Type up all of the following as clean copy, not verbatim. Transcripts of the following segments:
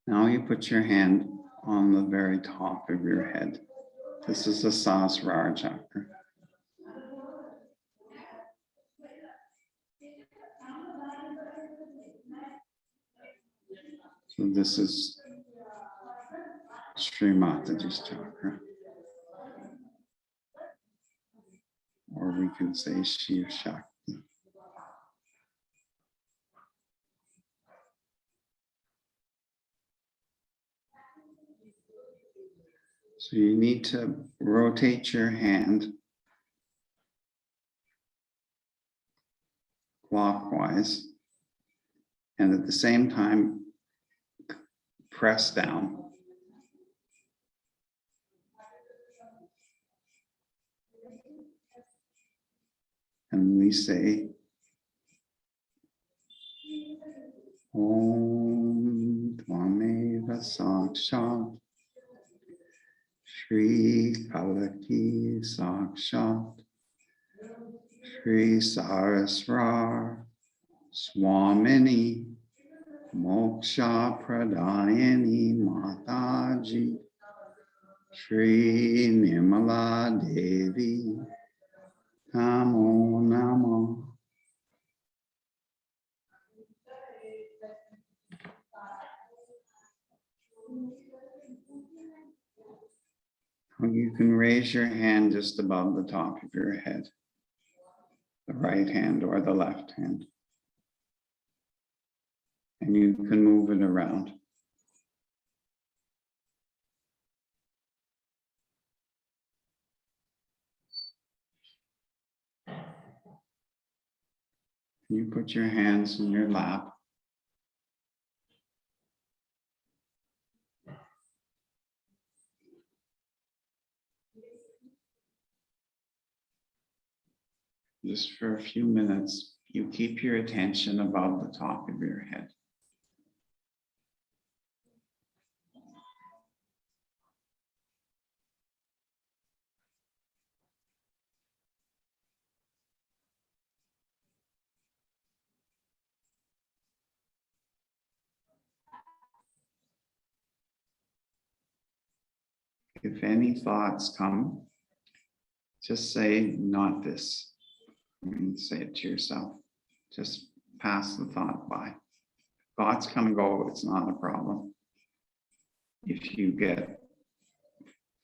Now you put your hand on the very top of your head. This is the Sahasrara chakra. So this is Sri Mataji's chakra. Or we can say Shiv Shakti. So you need to rotate your hand clockwise and at the same time press down. And we say, Om Tvameva Sakshat Shri Kalaki Sakshat Shri Saraswar Swamini Moksha Pradayani Mataji Shri Nirmala Devi Namo Namo. You can raise your hand just above the top of your head, the right hand or the left hand. And you can move it around. You put your hands in your lap. Just for a few minutes, you keep your attention above the top of your head. If any thoughts come, just say, not this. I mean, say it to yourself. Just pass the thought by. Thoughts come and go, it's not a problem. If you get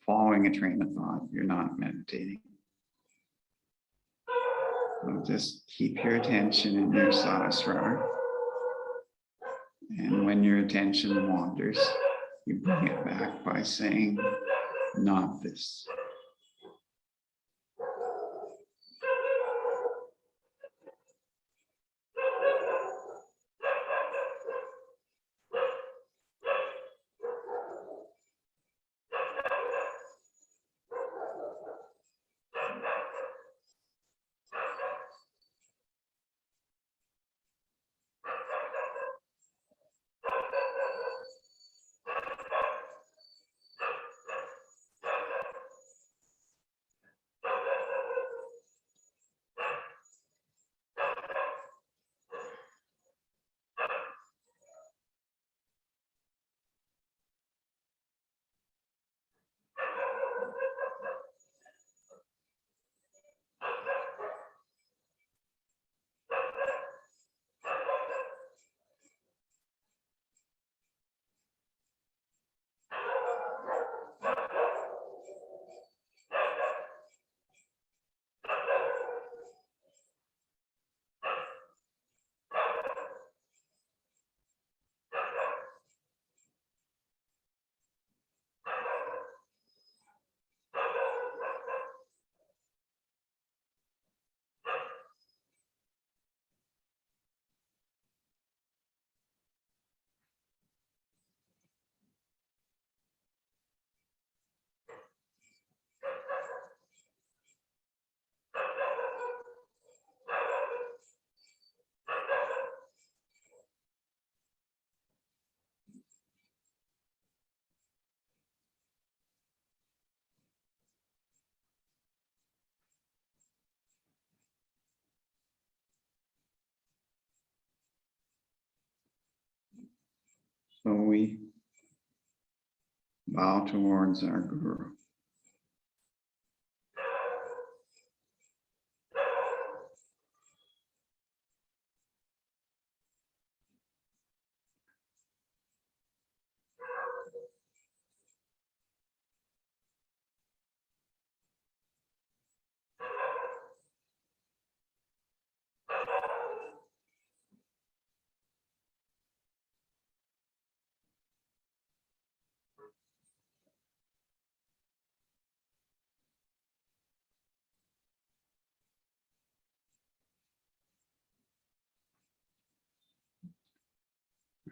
following a train of thought, you're not meditating. So just keep your attention in your Sahasrara. And when your attention wanders, you bring it back by saying, not this. So we Bow towards our Guru.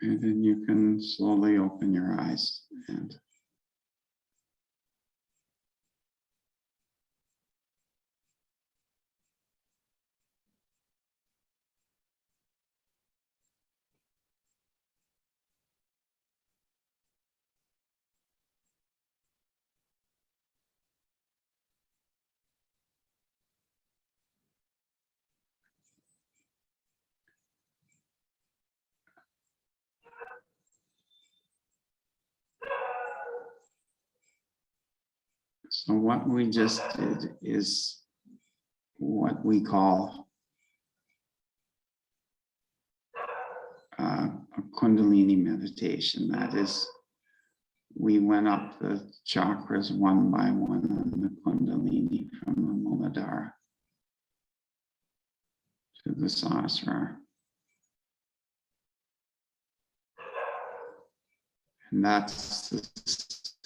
And then you can slowly open your eyes and so what we just did is what we call a Kundalini meditation. That is, we went up the chakras one by one on the Kundalini from the Muladhara to the Sahasrara. And that's the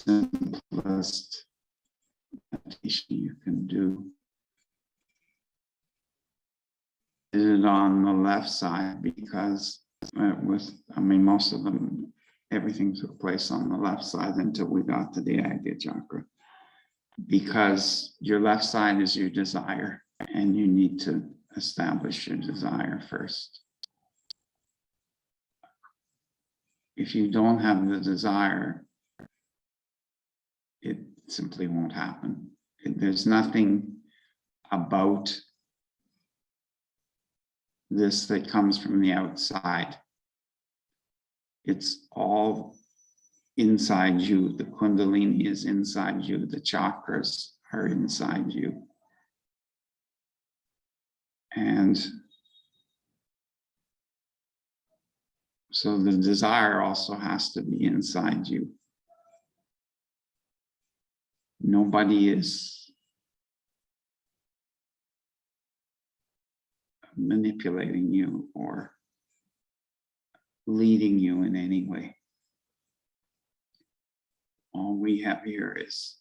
simplest meditation you can do. Did it on the left side because most of them, everything took place on the left side until we got to the Agya chakra. Because your left side is your desire, and you need to establish your desire first. If you don't have the desire, it simply won't happen. There's nothing about this that comes from the outside. It's all inside you. The Kundalini is inside you. The chakras are inside you. And so the desire also has to be inside you. Nobody is manipulating you or leading you in any way. All we have here is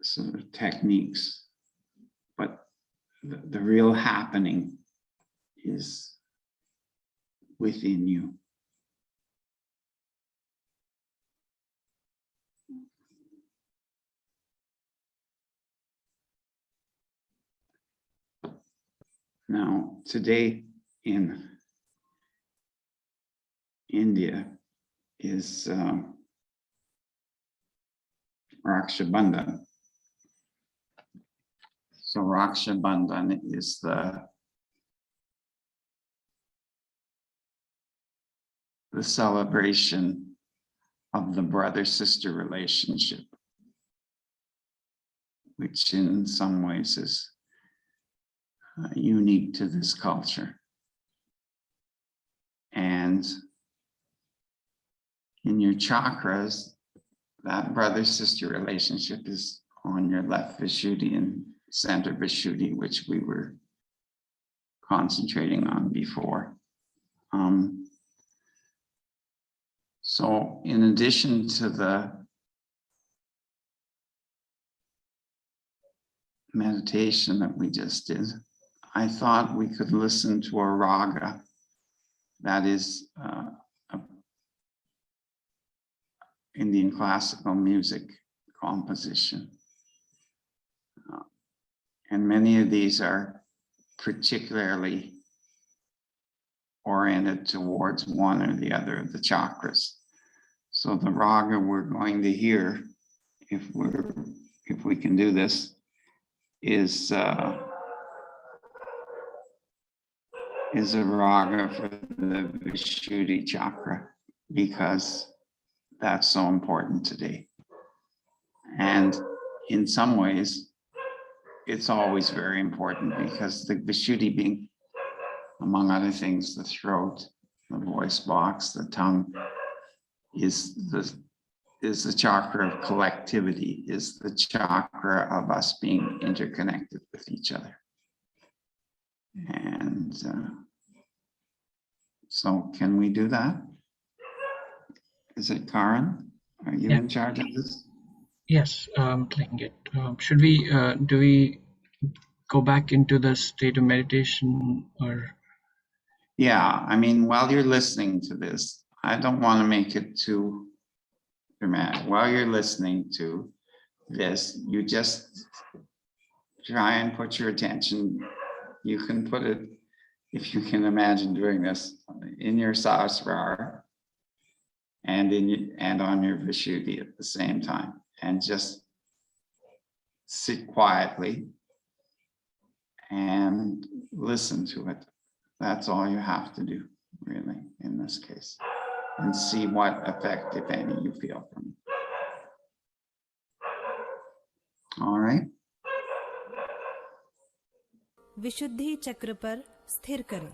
sort of techniques, but the real happening is within you. Now, today in India is Raksha Bandhan. So Raksha Bandhan is the celebration of the brother-sister relationship, which in some ways is unique to this culture. And in your chakras, that brother-sister relationship is on your left Vishuddhi and center Vishuddhi, which we were concentrating on before. So in addition to the meditation that we just did, I thought we could listen to a raga that is Indian classical music composition. And many of these are particularly oriented towards one or the other of the chakras. So the raga we're going to hear, if we can do this, is is a raga for the Vishuddhi chakra, because that's so important today. And in some ways, it's always very important, because the Vishuddhi being, among other things, the throat, the voice box, the tongue, is the chakra of collectivity, is the chakra of us being interconnected with each other. And so can we do that? Is it Karen? Are you Yeah. in charge of this? Yes, clicking it. Should we, do we go back into the state of meditation or? Yeah, I mean, while you're listening to this, I don't want to make it too dramatic. While you're listening to this, you just try and put your attention. You can put it, if you can imagine doing this, in your Sahasrara and on your Vishuddhi at the same time, and just sit quietly and listen to it. That's all you have to do, really, in this case, and see what effect, if any, you feel from it. All right. विशुद्धि चक्र पर स्थिर करें।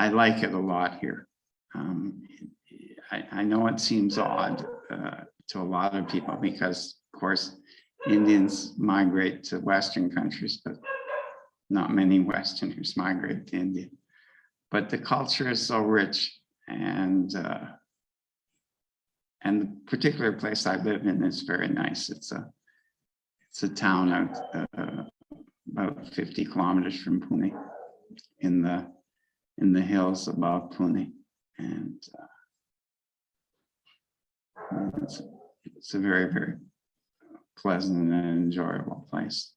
I like it a lot here. I know it seems odd to a lot of people because, of course, Indians migrate to Western countries, but not many Westerners migrate to India. But the culture is so rich, and the particular place I live in is very nice. It's a town out about 50 kilometers from Pune, in the hills above Pune, and it's a very, very pleasant and enjoyable place.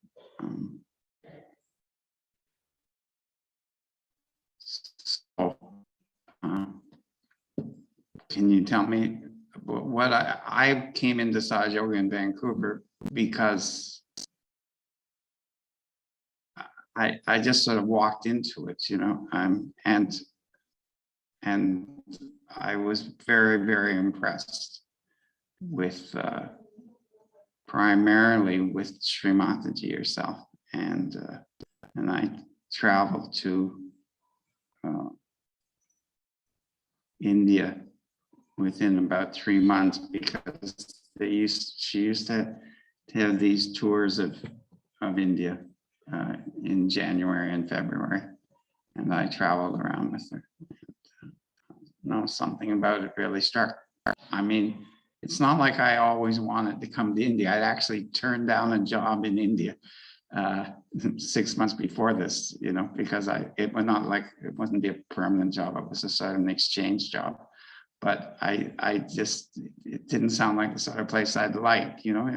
So, can you tell me what I came into Saj Yoga in Vancouver because I just sort of walked into it, you know, and I was very, very impressed with primarily with Sri Mataji herself, and I traveled to India within about 3 months because she used to have these tours of India in January and February, and I traveled around with her. No, something about it really struck. I mean, it's not like I always wanted to come to India. I'd actually turned down a job in India 6 months before this, you know, because it wasn't be a permanent job. It was a sort of an exchange job. But it didn't sound like the sort of place I'd like, you know.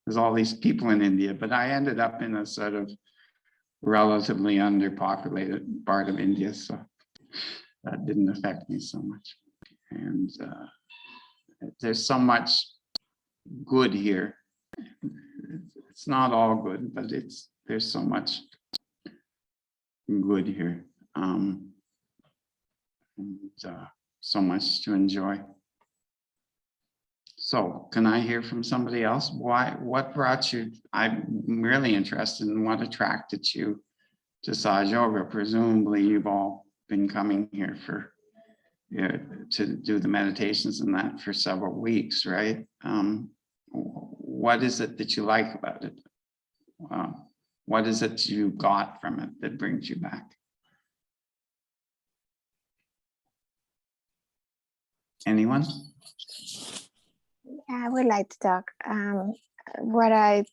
There's all these people in India, but I ended up in a sort of relatively underpopulated part of India, so that didn't affect me so much. And there's so much good here. It's not all good, but there's so much good here, and so much to enjoy. So can I hear from somebody else? What brought you? I'm really interested in what attracted you to Saj Yoga. Presumably you've all been coming here to do the meditations and that for several weeks, right? What is it that you like about it? What is it you got from it that brings you back? Anyone? I would like to talk. What I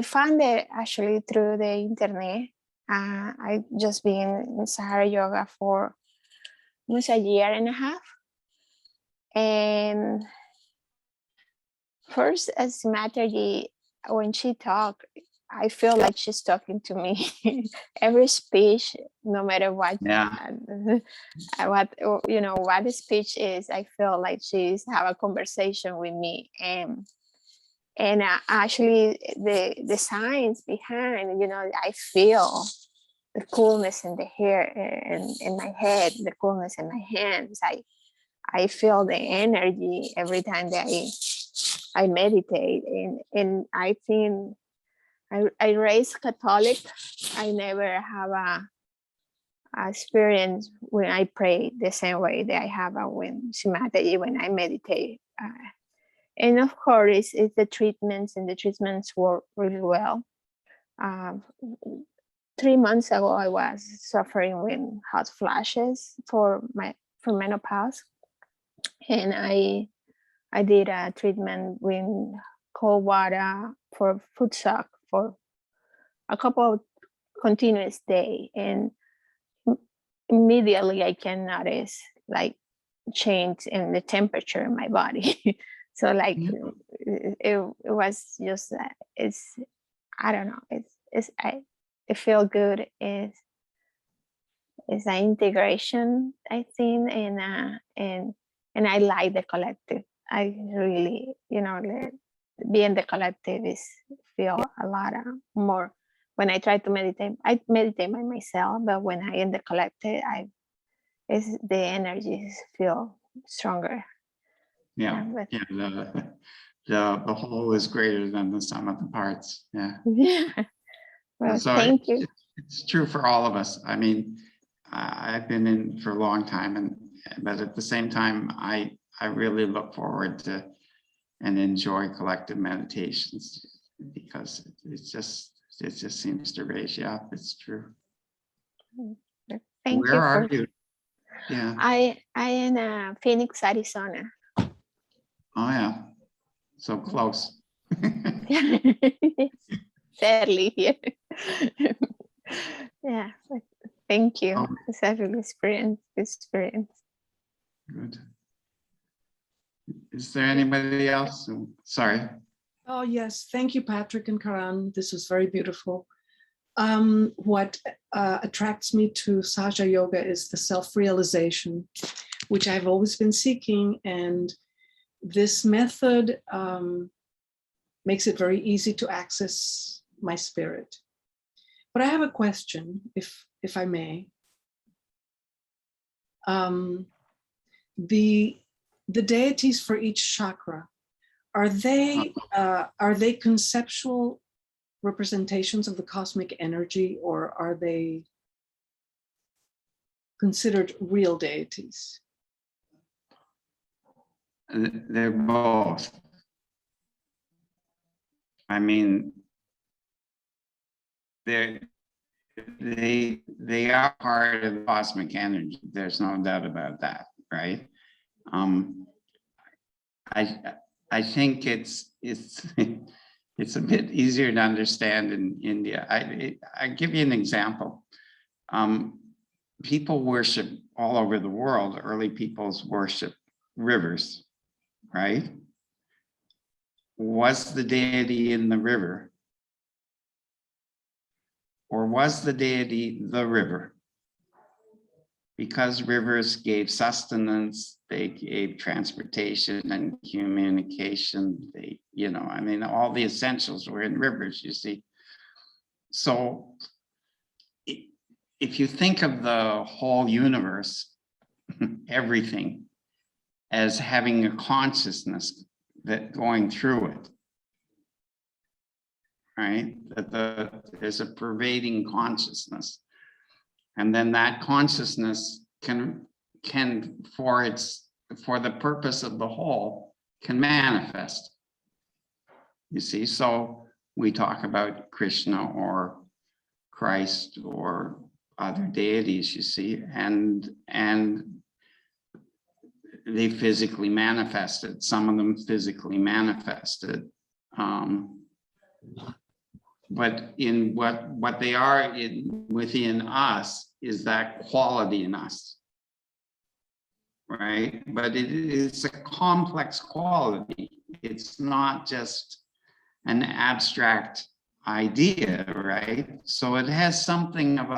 found it actually through the internet. I just been in Sahara Yoga for almost a year and a half. And first, as Mataji, when she talked, I feel like she's talking to me. Every speech, no matter what, what the speech is, I feel like she's have a conversation with me. And actually, the science behind, you know, I feel the coolness in the hair and in my head, the coolness in my hands. I feel the energy every time that I meditate, and I think I raised Catholic. I never have a experience when I pray the same way that I have when when I meditate. And of course, it's the treatments, and the treatments work really well. 3 months ago, I was suffering with hot flashes for menopause, and I did a treatment with cold water for foot shock for a couple of continuous days, and immediately I can notice like change in the temperature in my body. So like it was just I don't know, it feel good. It's an integration, I think, and I like the collective. I really, you know, being the collective is feel a lot more. When I try to meditate, I meditate by myself, but when I in the collective, the energies feel stronger. Yeah, the whole is greater than the sum of the parts. Yeah. Yeah. Well, so thank you. It's true for all of us. I mean, I've been in for a long time, but at the same time, I really look forward to and enjoy collective meditations because it just seems to raise you up. It's true. Thank Where you are for. you? Yeah. I in Phoenix, Arizona. Oh yeah. So close. Sadly, yeah. Yeah. Thank you. Oh, It's a real experience. good. Is there anybody else? Sorry. Oh, yes. Thank you, Patrick and Karan. This was very beautiful. What attracts me to Sahaja Yoga is the self-realization, which I've always been seeking. And this method makes it very easy to access my spirit. But I have a question, if I may. The deities for each chakra, are they conceptual representations of the cosmic energy, or are they considered real deities? They're both. I mean, they are part of the cosmic energy. There's no doubt about that, right? I think it's it's a bit easier to understand in India. I give you an example. People worship all over the world. Early peoples worship rivers, right? Was the deity in the river? Or was the deity the river? Because rivers gave sustenance, they gave transportation and communication. They, I mean, all the essentials were in rivers, you see. So if you think of the whole universe, everything, as having a consciousness that going through it, right? That there's a pervading consciousness. And then that consciousness can for the purpose of the whole, can manifest. You see, so we talk about Krishna or Christ or other deities, you see, and they physically manifested. Some of them physically manifested. But in what they are within us is that quality in us, right? But it's a complex quality. It's not just an abstract idea, right? So it has something of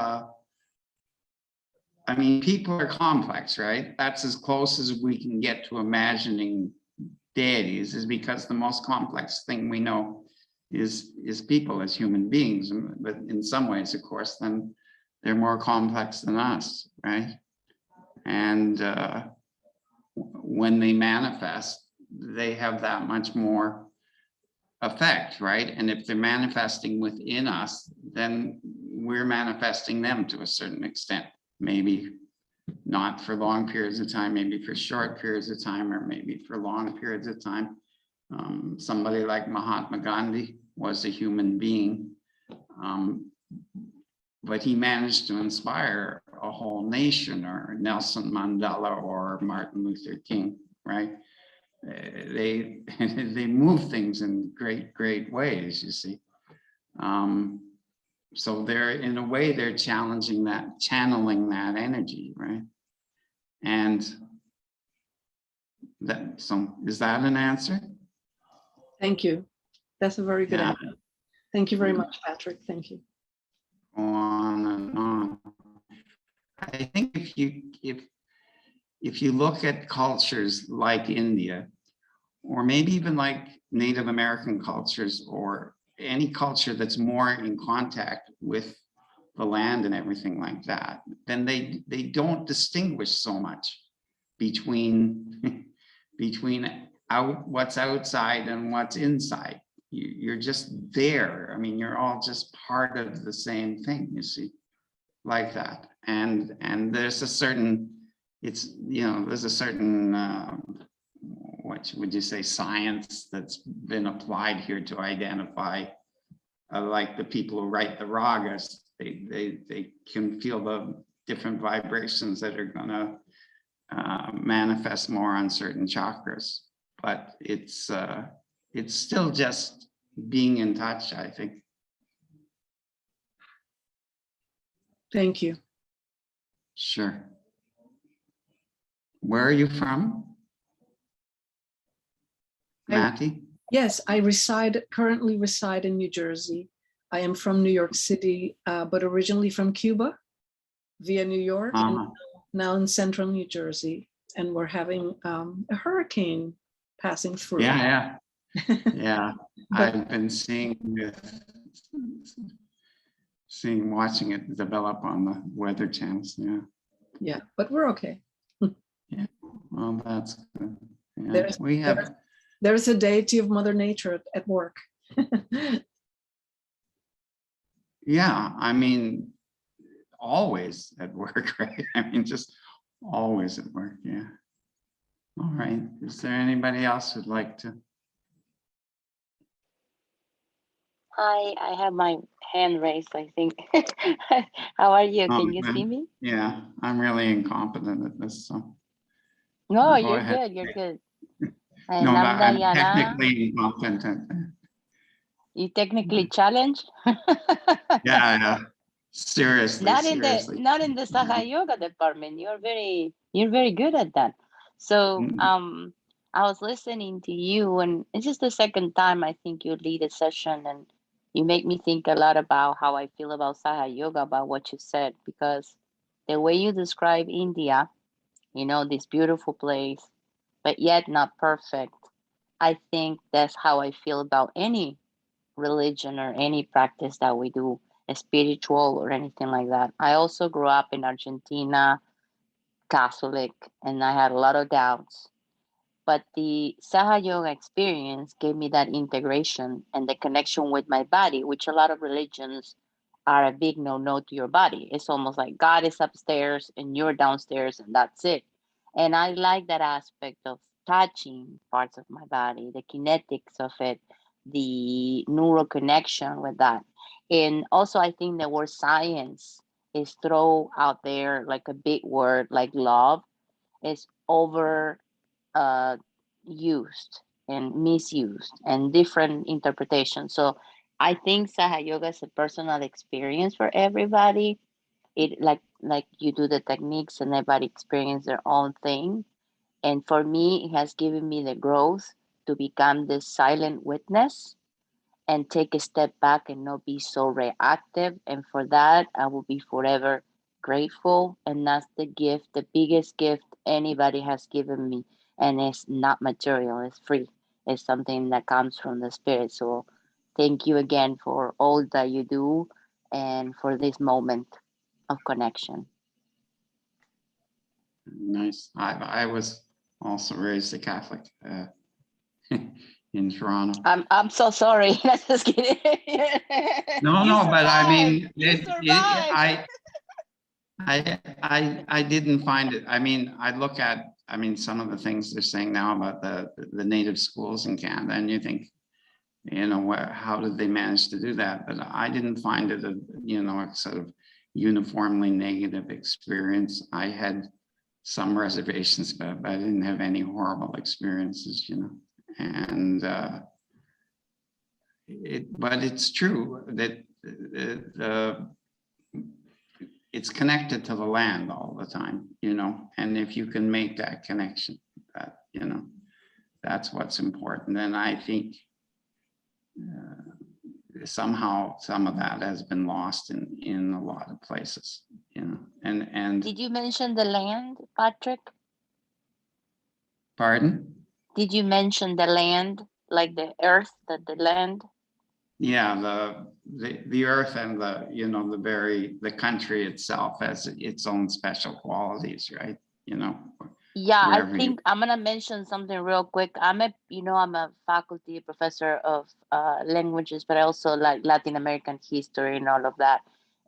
I mean, people are complex, right? That's as close as we can get to imagining deities, is because the most complex thing we know is people as human beings. But in some ways, of course, then they're more complex than us, right? And when they manifest, they have that much more effect, right? And if they're manifesting within us, then we're manifesting them to a certain extent. Maybe not for long periods of time, maybe for short periods of time, or maybe for long periods of time. Somebody like Mahatma Gandhi was a human being, but he managed to inspire a whole nation, or Nelson Mandela or Martin Luther King, right? They move things in great ways, you see. So they're, in a way, they're channeling that energy, right? And that, so is that an answer? Thank you. That's a very good Yeah. answer. Thank you very much, Patrick. Thank you. On and on. I think if you look at cultures like India, or maybe even like Native American cultures, or any culture that's more in contact with the land and everything like that, then they don't distinguish so much between what's outside and what's inside. You're just there. I mean, you're all just part of the same thing, you see. like that. And there's a certain, it's, you know, there's a certain, what would you say, science that's been applied here to identify, like the people who write the ragas, they can feel the different vibrations that are gonna manifest more on certain chakras. But it's still just being in touch, I think. Thank you. Sure. Where are you from? Matty? Yes, I currently reside in New Jersey. I am from New York City, but originally from Cuba via New York, and now in central New Jersey. And we're having a hurricane passing through. Yeah, yeah. Yeah, But- I've been watching it develop on the weather channels. Yeah. Yeah, but we're okay. Yeah. Well, that's good. Yeah. There's a deity of Mother Nature at work. Yeah, I mean, always at work, right? I mean, just always at work. Yeah. All right. Is there anybody else who'd like to? Hi, I have my hand raised, I think. How are you? Can you see me? Yeah, I'm really incompetent at this, so. No, Go you're ahead. good. You're good. No, but I'm Namdayana, technically incompetent. you technically challenged? Yeah. Seriously, Not seriously. in the Saha Yoga department. You're very good at that. So I was listening to you, and it's just the second time I think you lead a session, and you make me think a lot about how I feel about Saha Yoga, about what you said, because the way you describe India, you know, this beautiful place, but yet not perfect. I think that's how I feel about any religion or any practice that we do, spiritual or anything like that. I also grew up in Argentina, Catholic, and I had a lot of doubts. But the Saha Yoga experience gave me that integration and the connection with my body, which a lot of religions are a big no-no to your body. It's almost like God is upstairs and you're downstairs and that's it. And I like that aspect of touching parts of my body, the kinetics of it, the neural connection with that. And also, I think the word science is thrown out there like a big word, like love is over used and misused and different interpretations. So I think Saha Yoga is a personal experience for everybody. It like you do the techniques and everybody experience their own thing. And for me, it has given me the growth to become this silent witness and take a step back and not be so reactive. And for that, I will be forever grateful. And that's the gift, the biggest gift anybody has given me. And it's not material, it's free. It's something that comes from the spirit. So thank you again for all that you do and for this moment of connection. Nice. I was also raised a Catholic in Toronto. I'm so sorry. Just kidding. No, but I mean, I didn't find it. I mean, I look at, some of the things they're saying now about the native schools in Canada, and you think, how did they manage to do that? But I didn't find it a sort of uniformly negative experience. I had some reservations, but I didn't have any horrible experiences, and but it's true that it's connected to the land all the time, and if you can make that connection, that, that's what's important. And I think somehow some of that has been lost in a lot of places, and Did you mention the land, Patrick? Pardon? Did you mention the land, like the earth, the land? Yeah, the earth and the country itself has its own special qualities, right? Yeah, I wherever think I'm gonna mention something real quick. I'm a faculty professor of languages, but I also like Latin American history and all of that.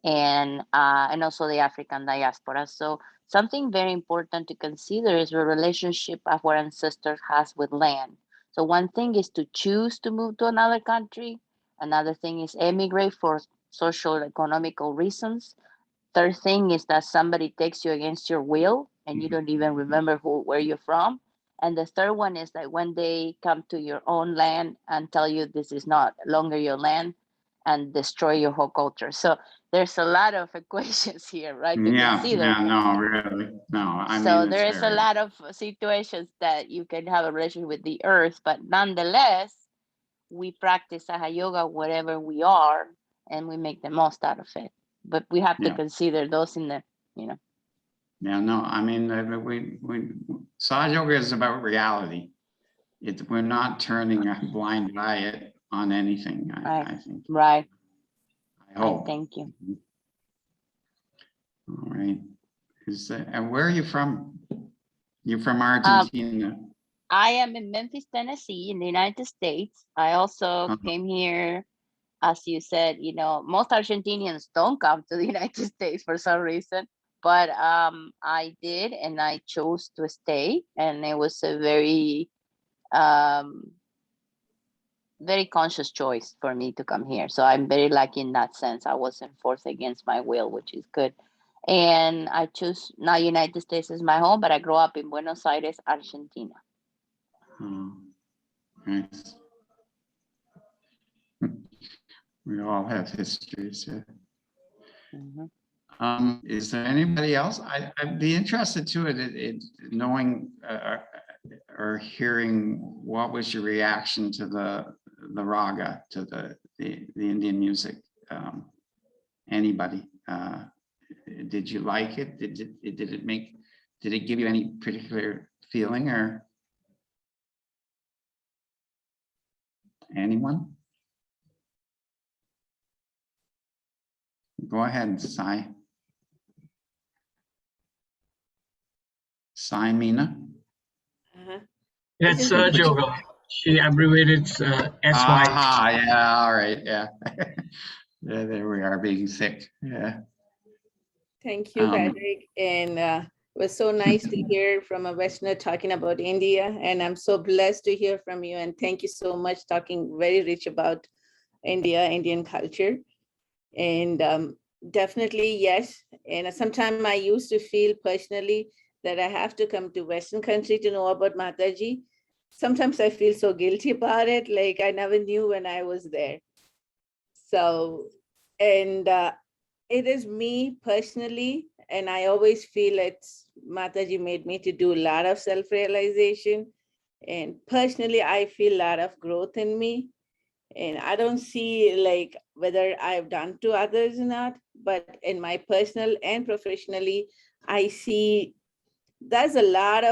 and also the African diaspora. So something very important to consider is the relationship our ancestors has with land. So one thing is to choose to move to another country. Another thing is emigrate for social economical reasons. Third thing is that somebody takes you against your will and you don't even remember where you're from. And the third one is that when they come to your own land and tell you this is not longer your land and destroy your whole culture. So there's a lot of equations here, right, to consider. No, really, no. I So mean, there is a lot of situations that you can have a relationship with the earth, but nonetheless, we practice Saha Yoga wherever we are, and we make the most out of it. But we have to consider those in the, Yeah, no, I mean, Saha Yoga is about reality. We're not turning a blind eye on anything, I think. Right. I hope. Thank you. All right. And where are you from? You're from Argentina. I am in Memphis, Tennessee, in the United States. I also came here, as you said, most Argentinians don't come to the United States for some reason, but I did, and I chose to stay, and it was a very, very conscious choice for me to come here. So I'm very lucky in that sense. I wasn't forced against my will, which is good. And I choose now United States as my home, but I grew up in Buenos Aires, Argentina. Oh, nice. We all have histories. Is there anybody else? I'd be interested too in knowing or hearing what was your reaction to the raga, to the Indian music. Anybody? Did you like it? Did it give you any particular feeling, or anyone? Go ahead, Sai. Sai Mina. That's Surge Yoga. She abbreviated SY. Yeah, all right, yeah. Yeah, there we are, being sick. Yeah. Thank you, Patrick. And it was so nice to hear from a Westerner talking about India. And I'm so blessed to hear from you. And thank you so much, talking very rich about India, Indian culture. And definitely, yes. And sometimes I used to feel personally that I have to come to Western country to know about Mataji. Sometimes I feel so guilty about it, like I never knew when I was there. So, and it is me personally, and I always feel it's Mataji made me to do a lot of self-realization. And personally, I feel a lot of growth in me. And I don't see like whether I've done to others or not, but in my personal and professionally, I see there's a lot.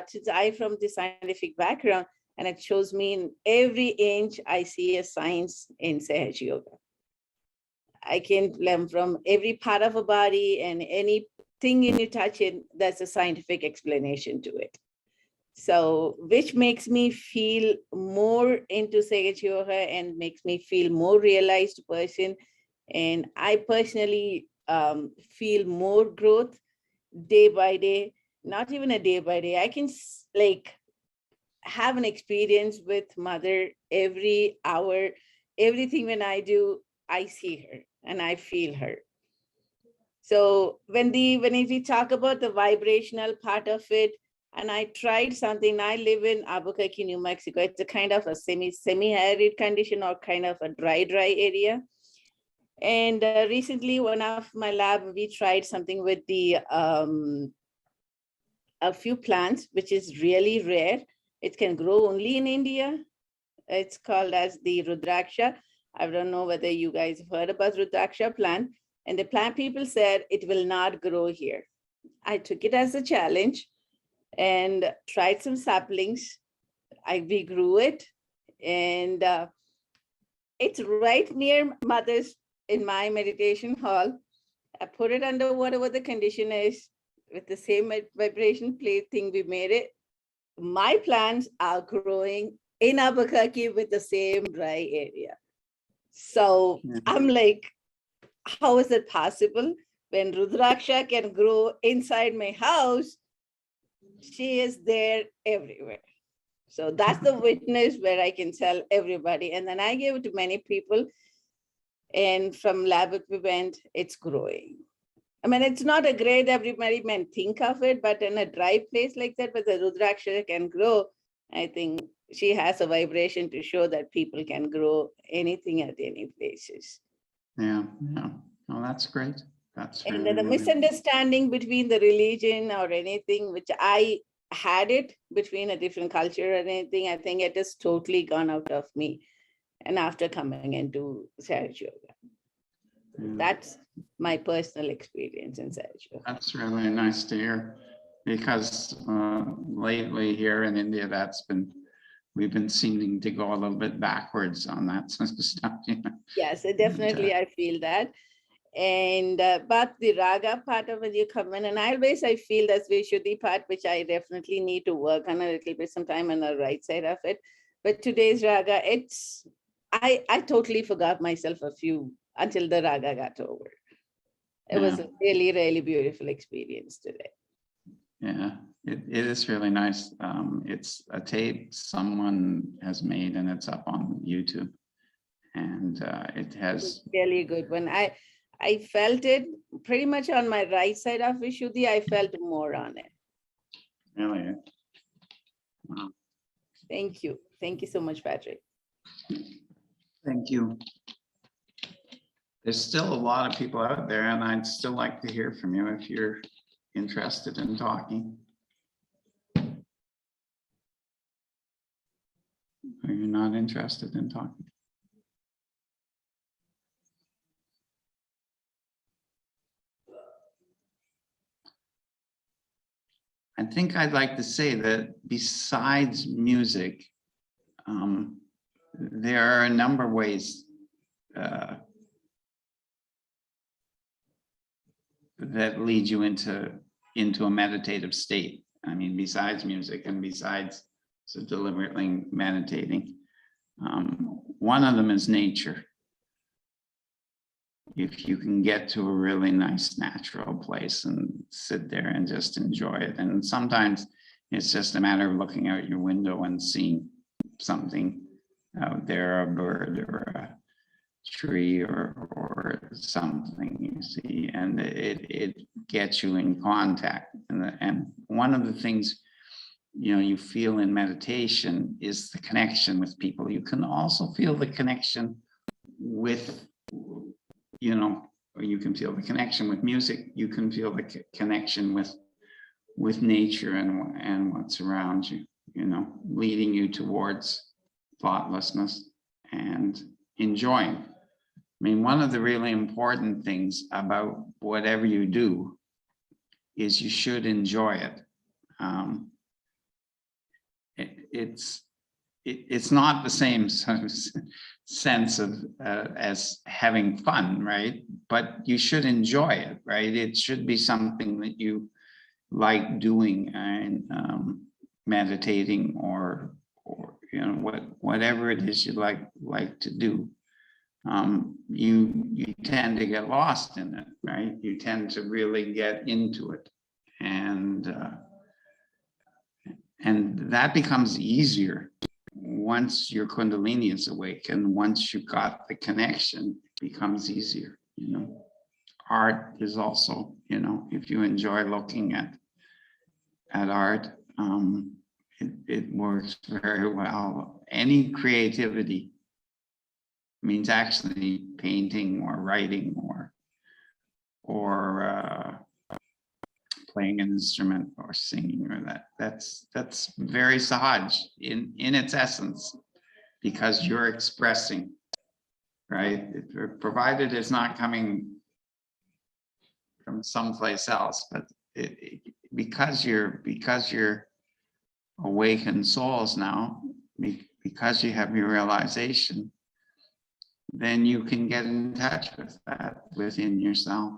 Since I'm from the scientific background, and it shows me in every inch I see a science in Sahaj Yoga. I can learn from every part of a body, and anything you touch it, there's a scientific explanation to it. So, which makes me feel more into Sahaj Yoga and makes me feel more realized person. And I personally feel more growth day by day, not even a day by day. I can like have an experience with Mother every hour. Everything when I do, I see her and I feel her. So when we talk about the vibrational part of it, and I tried something. I live in Albuquerque, New Mexico. It's a kind of a semi-arid condition, or kind of a dry area. And recently, one of my lab, we tried something with the a few plants, which is really rare. It can grow only in India. It's called as the Rudraksha. I don't know whether you guys have heard about Rudraksha plant. And the plant people said it will not grow here. I took it as a challenge and tried some saplings. We grew it, and it's right near Mother's in my meditation hall. I put it under whatever the condition is with the same vibration plate thing we made it. My plants are growing in Albuquerque with the same dry area. So I'm like, how is it possible when Rudraksha can grow inside my house? She is there everywhere. So that's the witness where I can tell everybody. And then I gave it to many people. And from lab equipment, it's growing. I mean, it's not a grade everybody may think of it, but in a dry place like that, where the Rudraksha can grow, I think she has a vibration to show that people can grow anything at any places. Yeah. Oh, that's great. That's And really, then the really misunderstanding between the religion or anything, which I had it between a different culture or anything, I think it has totally gone out of me. And after coming into Sage Yoga, that's my personal experience in Sage Yoga. That's really nice to hear, because lately here in India, we've been seeming to go a little bit backwards on that sort of stuff. You know? Yes, definitely, I feel that. And but the raga part of it, you come in, and I feel that's Vishuddhi part, which I definitely need to work on a little bit sometime on the right side of it. But today's raga, I totally forgot myself until the raga got over. It was a really, really beautiful experience today. Yeah, it is really nice. It's a tape someone has made, and it's up on YouTube, and it has really good one. I felt it pretty much on my right side of Vishuddhi. I felt more on it. Really. Wow. Thank you. Thank you so much, Patrick. Thank you. There's still a lot of people out there, and I'd still like to hear from you if you're interested in talking. Are you not interested in talking? I think I'd like to say that besides music, there are a number of ways that lead you into a meditative state. I mean, besides music and besides deliberately meditating, one of them is nature. If you can get to a really nice natural place and sit there and just enjoy it. And sometimes it's just a matter of looking out your window and seeing something out there, a bird or a tree or something, you see, and it gets you in contact. And one of the things, you feel in meditation is the connection with people. You can also feel the connection with, or you can feel the connection with music. You can feel the connection with nature and what's around you, leading you towards thoughtlessness and enjoying. I mean, one of the really important things about whatever you do is you should enjoy it. It's not the same sort of sense of as having fun, right? But you should enjoy it, right? It should be something that you like doing, and meditating or whatever it is you like to do. You tend to get lost in it, right? You tend to really get into it, and that becomes easier once your Kundalini is awake, and once you've got the connection, it becomes easier. Art is also, if you enjoy looking at art, it works very well. Any creativity means actually painting or writing or playing an instrument or singing, or that's very sahaj in its essence, because you're expressing, right? Provided it's not coming from someplace else, but because you're awakened souls now, because you have your realization, then you can get in touch with that within yourself.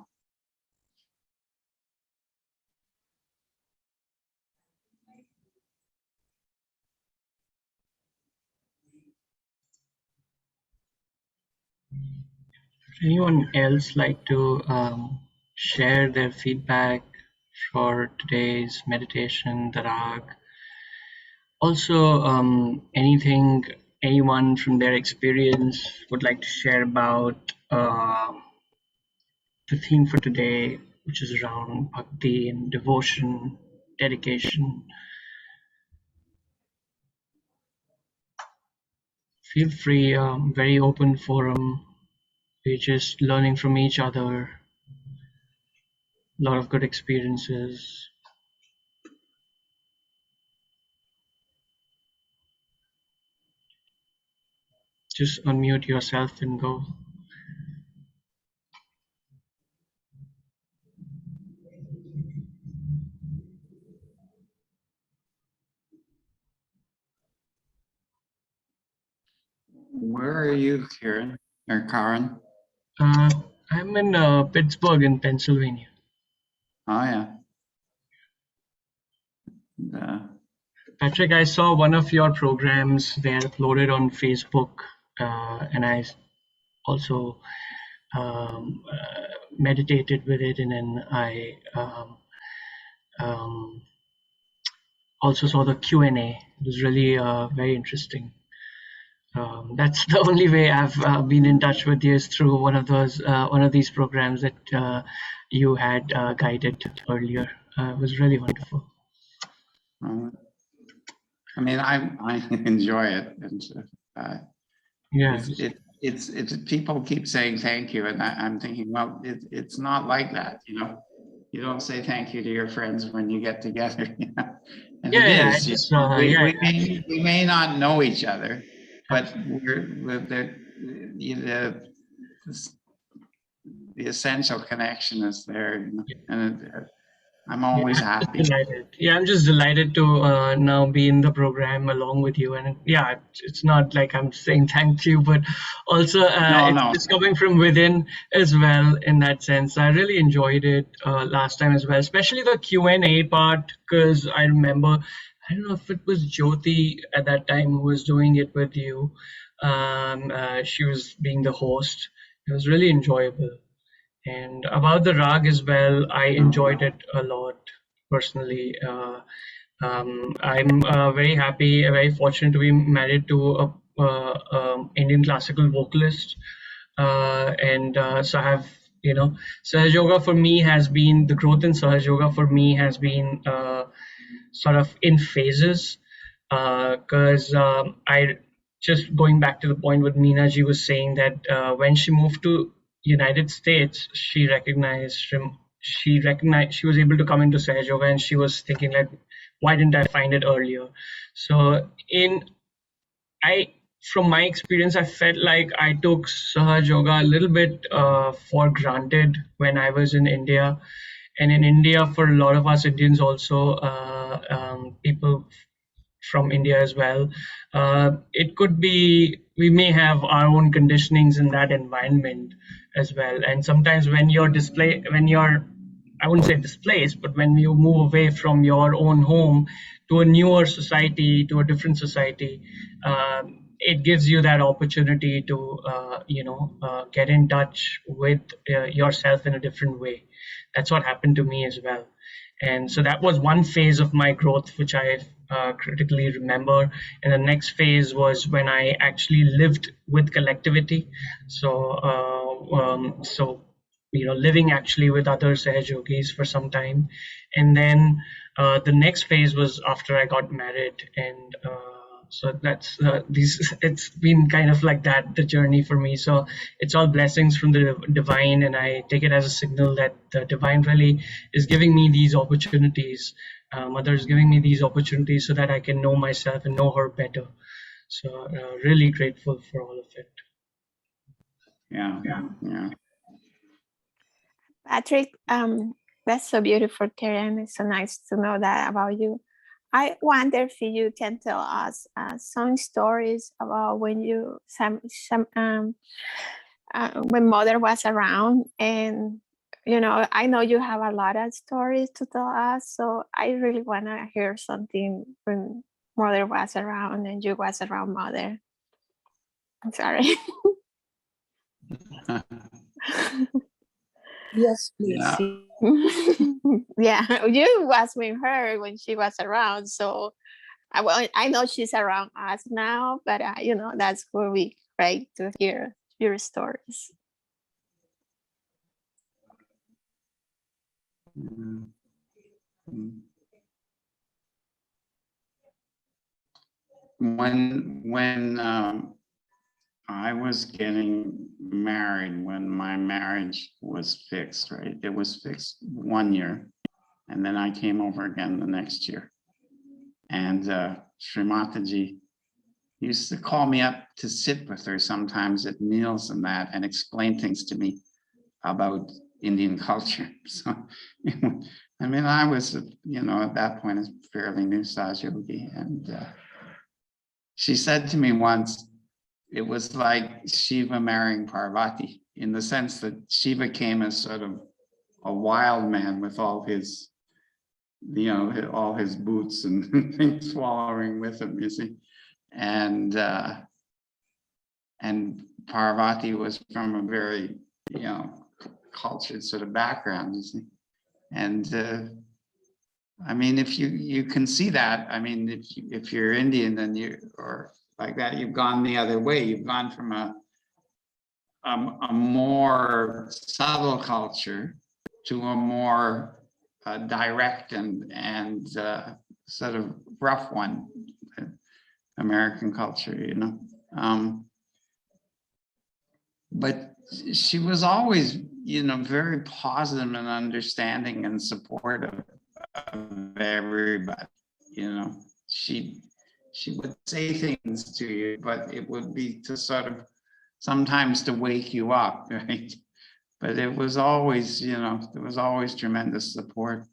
Anyone else like to share their feedback for today's meditation, the rag? Also, anything anyone from their experience would like to share about the theme for today, which is around bhakti and devotion, dedication. Feel free, very open forum. We're just learning from each other. A lot of good experiences. Just unmute yourself and go. Where are you, Karen or Karen? I'm in Pittsburgh in Pennsylvania. Oh yeah. Patrick, I saw one of your programs were uploaded on Facebook, and I also meditated with it, and then I also saw the Q&A. It was really very interesting. That's the only way I've been in touch with you is through one of these programs that you had guided earlier. It was really wonderful. I mean, I enjoy it, and Yeah. it's people keep saying thank you, and I'm thinking, well, it's not like that, you know. You don't say thank you to your friends when you get together, you know? And Yeah, it yeah, is. just, We may not know each other, but the essential connection is there, you know? And I'm always happy. Delighted. Yeah, I'm just delighted to now be in the program along with you. And yeah, it's not like I'm saying thank you, but also it's coming from within as well in that sense. I really enjoyed it last time as well, especially the Q&A part, because I remember, I don't know if it was Jyoti at that time who was doing it with you. She was being the host. It was really enjoyable. And about the rag as well, I enjoyed it a lot personally. I'm very happy, very fortunate to be married to a Indian classical vocalist, so I have, Sahaj Yoga for me has been, the growth in Sahaj Yoga for me has been sort of in phases, because I just going back to the point what Meena ji was saying, that when she moved to United States, she was able to come into Sahaj Yoga, and she was thinking like, why didn't I find it earlier? So from my experience, I felt like I took Sahaj Yoga a little bit for granted when I was in India. And in India, for a lot of us Indians also, people from India as well, it could be, we may have our own conditionings in that environment as well. And sometimes when you're I wouldn't say displaced, but when you move away from your own home to a newer society, to a different society, it gives you that opportunity to, get in touch with yourself in a different way. That's what happened to me as well. And so that was one phase of my growth, which I critically remember. And the next phase was when I actually lived with collectivity. Living actually with other Sahaj Yogis for some time. And then the next phase was after I got married. And so that's it's been kind of like that, the journey for me. So it's all blessings from the divine, and I take it as a signal that the divine really is giving me these opportunities. Mother is giving me these opportunities so that I can know myself and know her better. So really grateful for all of it. Yeah. Patrick, that's so beautiful, Karen. It's so nice to know that about you. I wonder if you can tell us some stories about when when Mother was around, and I know you have a lot of stories to tell us, so I really want to hear something when Mother was around and you was around Mother. I'm sorry. Yes, please. Yeah. Yeah, you was with her when she was around, so I know she's around us now, but you know, that's where we great to hear your stories. Mm. Mm. When I was getting married, when my marriage was fixed, right? It was fixed 1 year, and then I came over again the next year. And Srimataji used to call me up to sit with her sometimes at meals and that, and explain things to me about Indian culture. So, I mean, I was, you know, at that point, a fairly new Saj Yogi, and she said to me once, it was like Shiva marrying Parvati, in the sense that Shiva came as sort of a wild man with all his, you know, all his boots and things swallowing with him, you see. And Parvati was from a very, you know, cultured sort of background, you see. And I mean, if you can see that, I mean, if you're Indian and you, or like that, you've gone the other way. You've gone from a more subtle culture to a more direct and sort of rough one, American culture, you know. But she was always, you know, very positive and understanding and supportive of everybody. You know, she would say things to you, but it would be to sort of sometimes to wake you up, right? But it was always, you know, there was always tremendous support.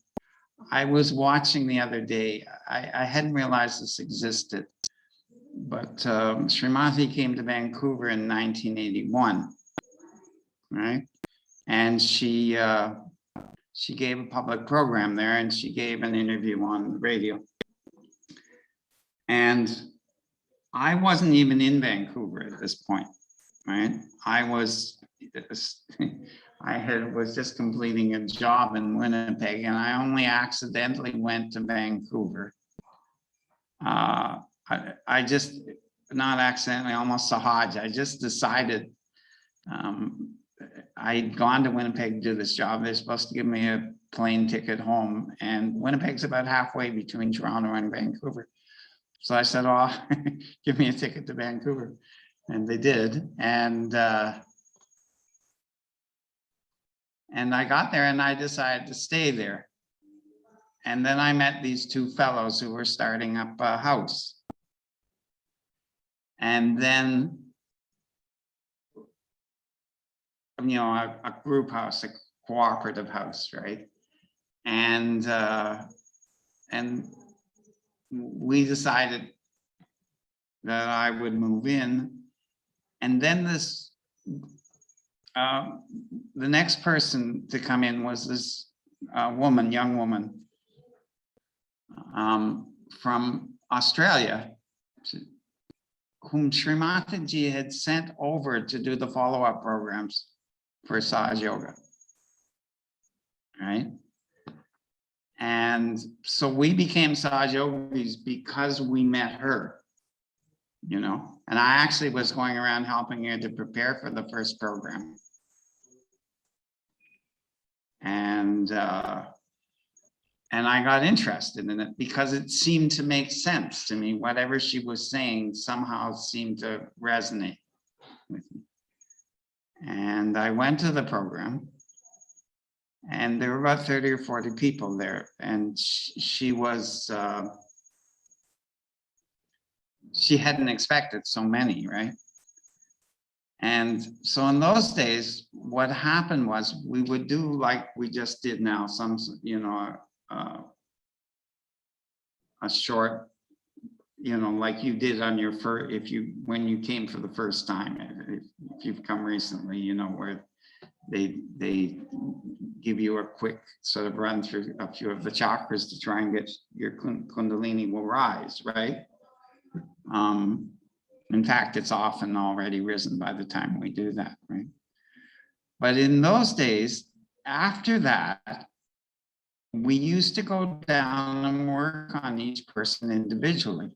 I was watching the other day, I hadn't realized this existed, but Srimati came to Vancouver in 1981, right? And she gave a public program there, and she gave an interview on the radio. And I wasn't even in Vancouver at this point, right? I was just completing a job in Winnipeg, and I only accidentally went to Vancouver. I just, not accidentally, almost sahaj. I just decided I'd gone to Winnipeg to do this job. They're supposed to give me a plane ticket home, and Winnipeg's about halfway between Toronto and Vancouver. So I said, "Oh, give me a ticket to Vancouver," and they did. And I got there, and I decided to stay there. And then I met these two fellows who were starting up a house. And then, you know, a group house, a cooperative house, right? And we decided that I would move in. And then this, the next person to come in was this woman, young woman, from Australia, whom Srimataji had sent over to do the follow-up programs for Saj Yoga, right? And so we became Saj Yogis because we met her, you know, and I actually was going around helping her to prepare for the first program. And I got interested in it because it seemed to make sense to me. Whatever she was saying somehow seemed to resonate with me. And I went to the program, and there were about 30 or 40 people there. And she was, she hadn't expected so many, right? And so in those days, what happened was we would do like we just did now, some, you know, a short, you know, like you did on your first, when you came for the first time, if you've come recently, you know, where they give you a quick sort of run through a few of the chakras to try and get your kundalini will rise, right? In fact, it's often already risen by the time we do that, right? But in those days, after that, we used to go down and work on each person individually.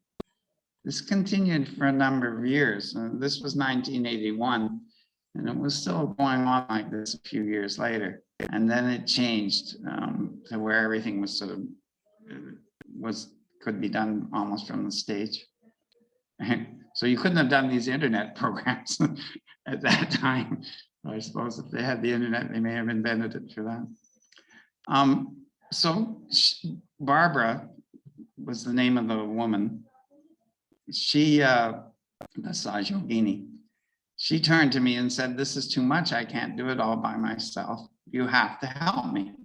This continued for a number of years. This was 1981, and it was still going on like this a few years later. And then it changed to where everything was sort of could be done almost from the stage. So you couldn't have done these internet programs at that time. I suppose if they had the internet, they may have invented it for that. So Barbara was the name of the woman. She, the Saj Yogini, she turned to me and said, "This is too much. I can't do it all by myself. You have to help me."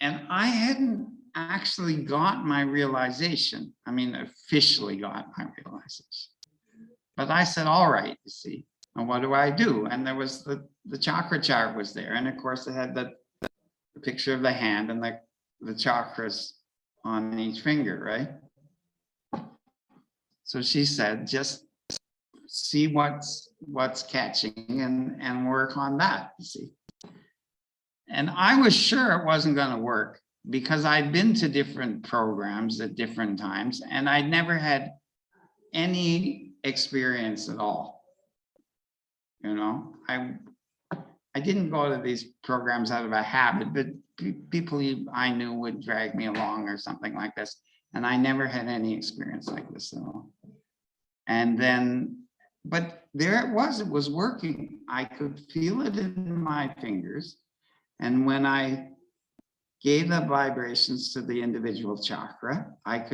And I hadn't actually got my realization. I mean, officially got my realization. But I said, all right, you see, and what do I do? And there was the chakra chart was there. And of course it had the picture of the hand and the chakras on each finger, right? So she said, just see what's catching and work on that, you see. And I was sure it wasn't going to work because I'd been to different programs at different times and I'd never had any experience at all. You know, I didn't go to these programs out of a habit, but people I knew would drag me along or something like this. And I never had any experience like this at all. And then, but there it was working. I could feel it in my fingers. And when I gave the vibrations to the individual chakra, I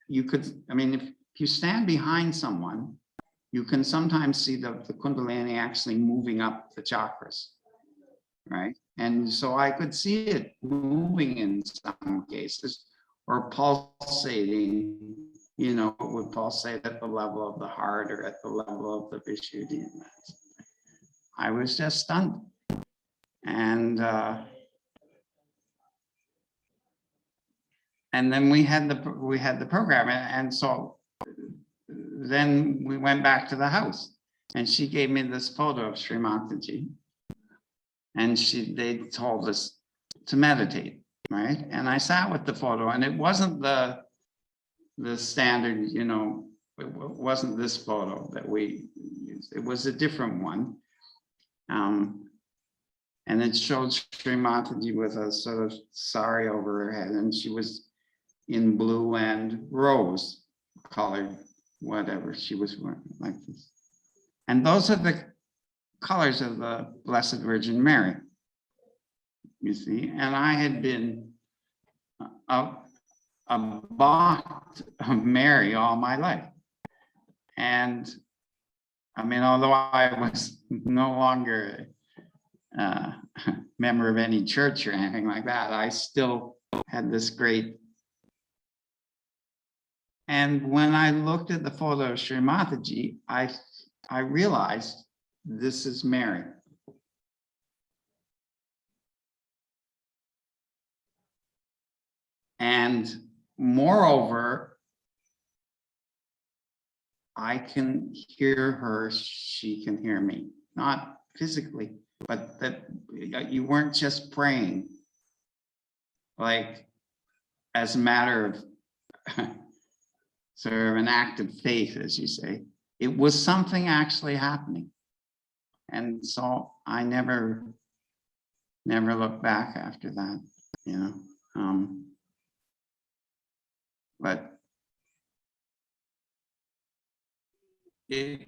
mean, if you stand behind someone, you can sometimes see the Kundalini actually moving up the chakras, right? And so I could see it moving in some cases or pulsating, you know, it would pulsate at the level of the heart or at the level of the Vishuddhi. I was just stunned. And then we had the program, and so then we went back to the house, and she gave me this photo of Sri Mataji, and they told us to meditate, right? And I sat with the photo, and it wasn't the standard, you know, it wasn't this photo that we used. It was a different one. And it showed Sri Mataji with a sort of sari over her head, and she was in blue and rose colored, whatever she was wearing, like this. And those are the colors of the Blessed Virgin Mary, you see. And I had been a bhakt of Mary all my life. And I mean, although I was no longer a member of any church or anything like that, I still had this great. And when I looked at the photo of Sri Mataji, I realized this is Mary. And moreover, I can hear her, she can hear me, not physically, but that you weren't just praying, like as a matter of sort of an act of faith, as you say. It was something actually happening. And so I never looked back after that, you know. But it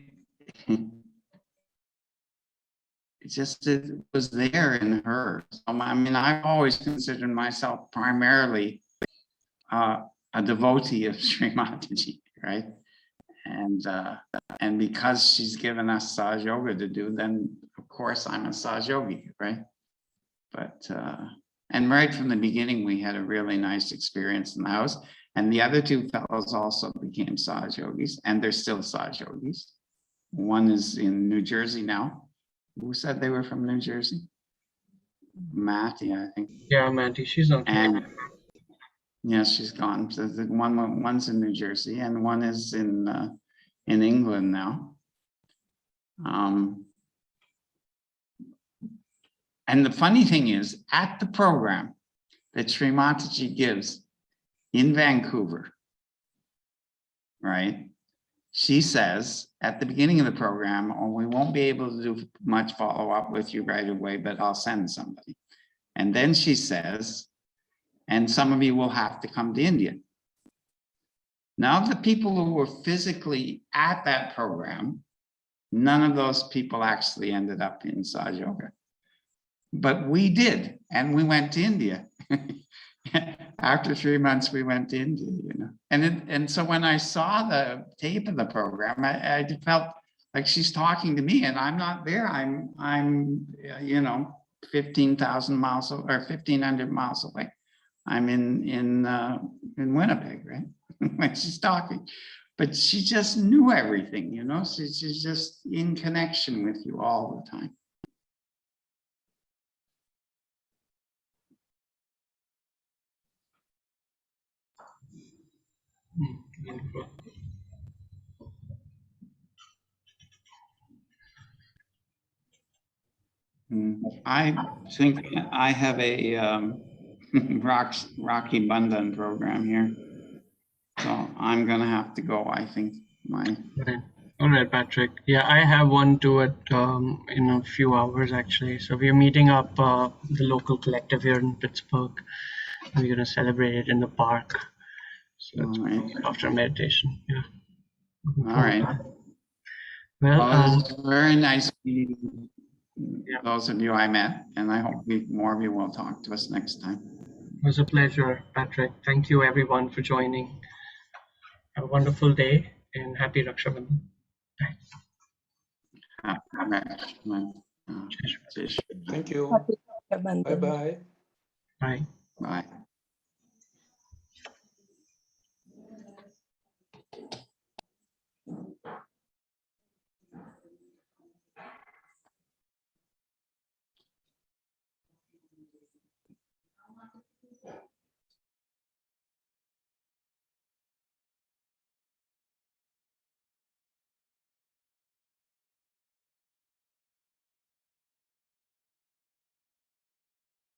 was there in her. So, I mean, I've always considered myself primarily a devotee of Sri Mataji, right? And because she's given us Saj Yoga to do, then of course I'm a Saj Yogi, right? But and right from the beginning, we had a really nice experience in the house. And the other two fellows also became Saj Yogis, and they're still Saj Yogis. One is in New Jersey now. Who said they were from New Jersey? Matty, I think. Yeah, Matty, she's not. And yeah, she's gone. So the one's in New Jersey, and one is in England now. And the funny thing is, at the program that Sri Mataji gives in Vancouver, right? She says at the beginning of the program, oh, we won't be able to do much follow-up with you right away, but I'll send somebody. And then she says, and some of you will have to come to India. Now, the people who were physically at that program, none of those people actually ended up in Sahaja Yoga. But we did, and we went to India. After 3 months, we went to India, you know. And so when I saw the tape of the program, I felt like she's talking to me, and I'm not there. I'm you know, 15,000 miles or 1,500 miles away. I'm in Winnipeg, right? When she's talking, but she just knew everything, you know. She's just in connection with you all the time. Wonderful. I think I have a Rocky Bandhan program here, so I'm gonna have to go. I think my Right. All right, Patrick. Yeah, I have one too at in a few hours actually. So we're meeting up the local collective here in Pittsburgh. We're gonna celebrate it in the park. So it's all right. after meditation. Yeah. Looking All forward right. to it. Well, Well, it's very nice meeting Yeah. those of you I met, and I hope more of you will talk to us next time. it was a pleasure, Patrick. Thank you everyone for joining. Have a wonderful day and happy Raksha Bandhan. Bye. Cheers. Thank you. Bye-bye. Bye. Bye.